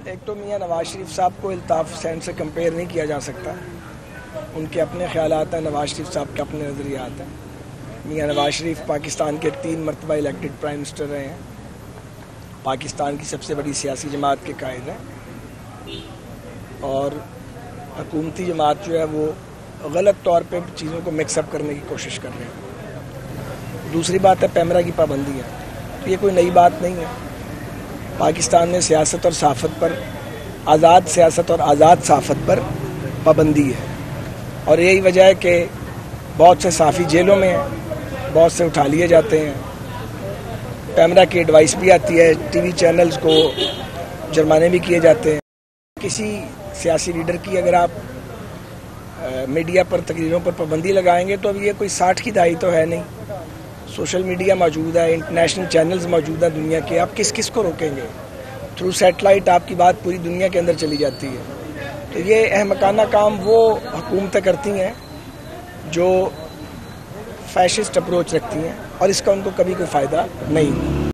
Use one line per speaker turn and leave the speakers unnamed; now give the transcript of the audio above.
ایک تو میاں نواز شریف صاحب کو الطاف حسین سے کمپیئر نہیں کیا جا سکتا. ان کے اپنے خیالات ہیں، نواز شریف صاحب کے اپنے نظریات ہیں. میاں نواز شریف پاکستان کے 3 مرتبہ الیکٹڈ پرائم منسٹر رہے ہیں، پاکستان کی سب سے بڑی سیاسی جماعت کے قائد ہیں، اور حکومتی جماعت جو ہے وہ غلط طور پہ چیزوں کو مکس اپ کرنے کی کوشش کر رہے ہیں. دوسری بات ہے پیمرا کی پابندی ہے. تو یہ کوئی نئی بات نہیں ہے. پاکستان میں سیاست اور صحافت پر، آزاد سیاست اور آزاد صحافت پر پابندی ہے، اور یہی وجہ ہے کہ بہت سے صحافی جیلوں میں ہیں، بہت سے اٹھا لیے جاتے ہیں. پیمرا کی ایڈوائس بھی آتی ہے، ٹی وی چینلز کو جرمانے بھی کیے جاتے ہیں. کسی سیاسی لیڈر کی اگر آپ میڈیا پر تقریروں پر پابندی لگائیں گے تو اب یہ کوئی 60 کی دہائی تو ہے نہیں. سوشل میڈیا موجود ہے، انٹرنیشنل چینلز موجود ہیں دنیا کے. آپ کس کو روکیں گے؟ تھرو سیٹلائٹ آپ کی بات پوری دنیا کے اندر چلی جاتی ہے. تو یہ احمقانہ کام وہ حکومتیں کرتی ہیں جو فیشسٹ اپروچ رکھتی ہیں، اور اس کا ان کو کبھی کوئی فائدہ نہیں.